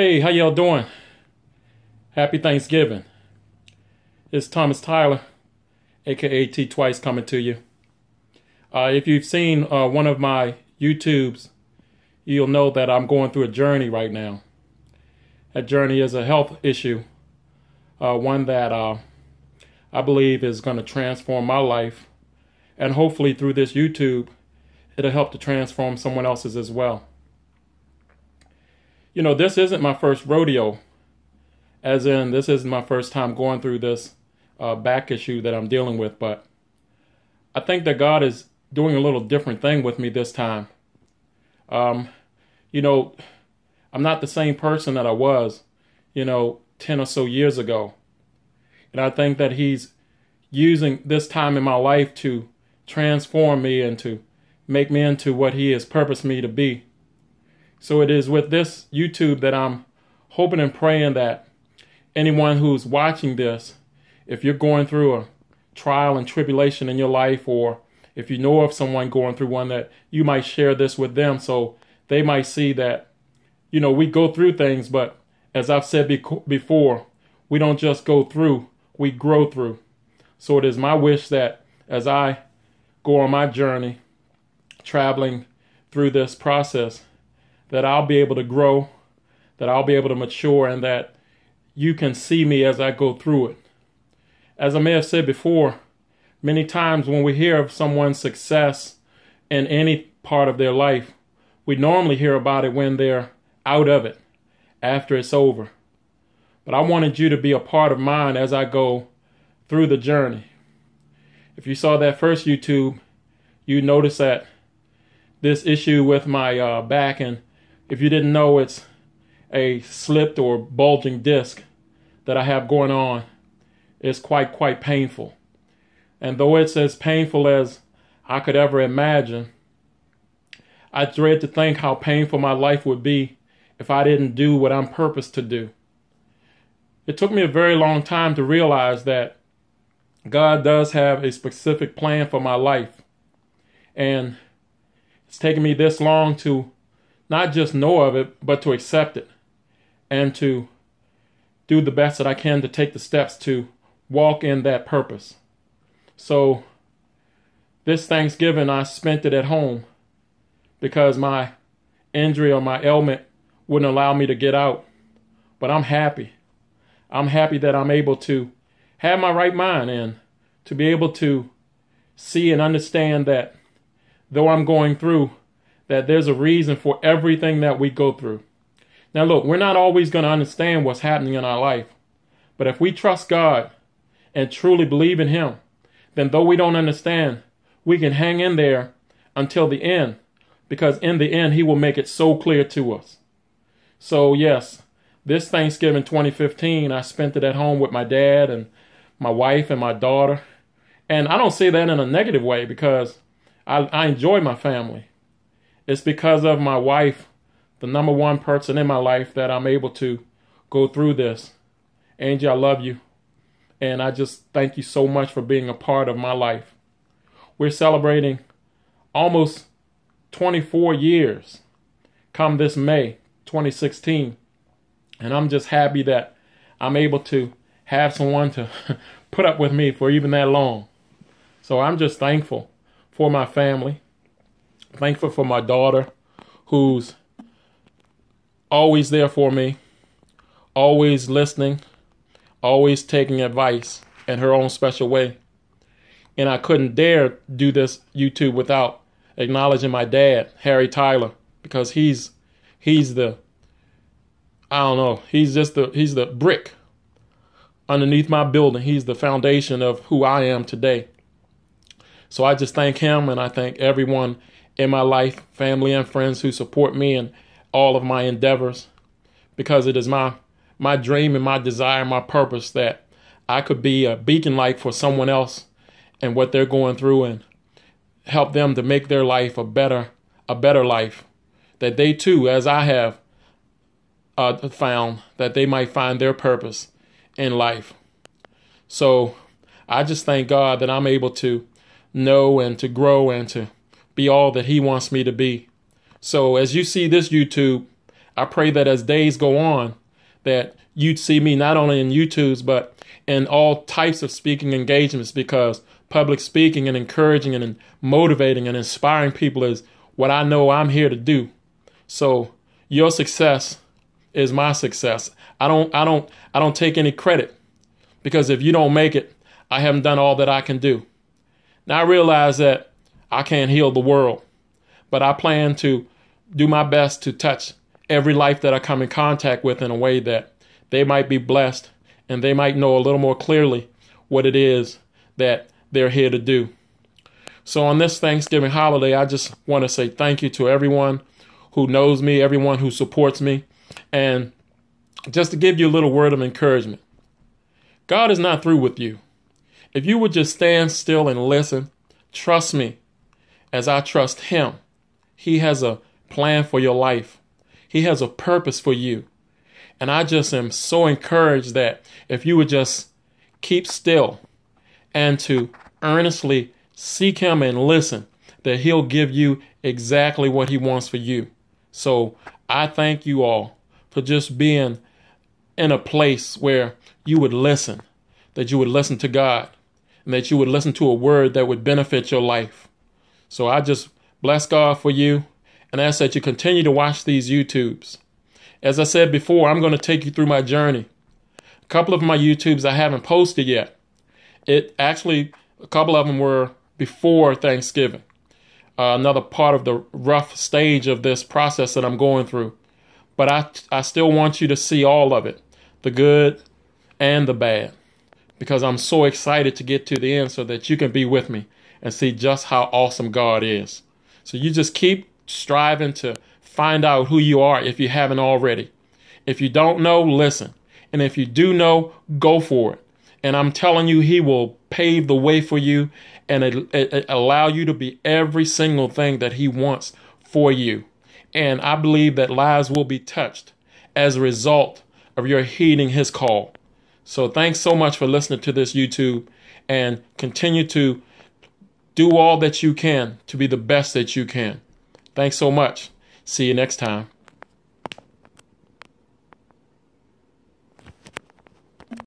Hey, how y'all doing? Happy Thanksgiving. It's Thomas Tyler, aka T Twice, coming to you. If you've seen one of my YouTubes, you'll know that I'm going through a journey right now. That journey is a health issue, one that I believe is going to transform my life, and hopefully through this YouTube, it'll help to transform someone else's as well. You know, this isn't my first rodeo, as in this isn't my first time going through this back issue that I'm dealing with, but I think that God is doing a little different thing with me this time. You know, I'm not the same person that I was, 10 or so years ago. And I think that He's using this time in my life to transform me and to make me into what He has purposed me to be. So it is with this YouTube that I'm hoping and praying that anyone who's watching this, if you're going through a trial and tribulation in your life, or if you know of someone going through one, that you might share this with them so they might see that, we go through things, but as I've said before, we don't just go through, we grow through. So it is my wish that as I go on my journey, traveling through this process, that I'll be able to grow, that I'll be able to mature, and that you can see me as I go through it. As I may have said before, many times when we hear of someone's success in any part of their life, we normally hear about it when they're out of it, after it's over. But I wanted you to be a part of mine as I go through the journey. If you saw that first YouTube, you notice that this issue with my back, and if you didn't know, it's a slipped or bulging disc that I have going on. It's quite painful. And though it's as painful as I could ever imagine, I dread to think how painful my life would be if I didn't do what I'm purposed to do. It took me a very long time to realize that God does have a specific plan for my life. And it's taken me this long to not just know of it, but to accept it and to do the best that I can to take the steps to walk in that purpose. So this Thanksgiving, I spent it at home because my injury or my ailment wouldn't allow me to get out. But I'm happy. I'm happy that I'm able to have my right mind and to be able to see and understand that though I'm going through, that there's a reason for everything that we go through. Now look, we're not always going to understand what's happening in our life. But if we trust God and truly believe in Him, then though we don't understand, we can hang in there until the end. Because in the end, He will make it so clear to us. So yes, this Thanksgiving 2015, I spent it at home with my dad and my wife and my daughter. And I don't say that in a negative way, because I enjoy my family. It's because of my wife, the number one person in my life, that I'm able to go through this. Angie, I love you. And I just thank you so much for being a part of my life. We're celebrating almost 24 years come this May 2016. And I'm just happy that I'm able to have someone to put up with me for even that long. So I'm just thankful for my family. Thankful for my daughter, who's always there for me, always listening, always taking advice in her own special way. And I couldn't dare do this YouTube without acknowledging my dad, Harry Tyler, because he's the, I don't know, he's the brick underneath my building. He's the foundation of who I am today. So I just thank him, and I thank everyone in my life, family and friends, who support me in all of my endeavors, because it is my dream and my desire, my purpose, that I could be a beacon light for someone else and what they're going through, and help them to make their life a better life, that they too, as I have found, that they might find their purpose in life. So I just thank God that I'm able to know and to grow and to be all that He wants me to be. So as you see this YouTube, I pray that as days go on, that you'd see me not only in YouTubes, but in all types of speaking engagements, because public speaking and encouraging and motivating and inspiring people is what I know I'm here to do. So your success is my success. I don't take any credit, because if you don't make it, I haven't done all that I can do. Now I realize that I can't heal the world, but I plan to do my best to touch every life that I come in contact with in a way that they might be blessed and they might know a little more clearly what it is that they're here to do. So on this Thanksgiving holiday, I just want to say thank you to everyone who knows me, everyone who supports me. And just to give you a little word of encouragement, God is not through with you. If you would just stand still and listen, trust me as I trust him. He has a plan for your life. He has a purpose for you. And I just am so encouraged that if you would just keep still and to earnestly seek him and listen, that he'll give you exactly what he wants for you. So I thank you all for just being in a place where you would listen, that you would listen to God, and that you would listen to a word that would benefit your life. So I just bless God for you and ask that you continue to watch these YouTubes. As I said before, I'm going to take you through my journey. A couple of my YouTubes I haven't posted yet. A couple of them were before Thanksgiving. Another part of the rough stage of this process that I'm going through. But I still want you to see all of it, the good and the bad, because I'm so excited to get to the end so that you can be with me and see just how awesome God is. So you just keep striving to find out who you are if you haven't already. If you don't know, listen. And if you do know, go for it. And I'm telling you, he will pave the way for you and allow you to be every single thing that he wants for you. And I believe that lives will be touched as a result of your heeding his call. So thanks so much for listening to this YouTube, and continue to do all that you can to be the best that you can. Thanks so much. See you next time.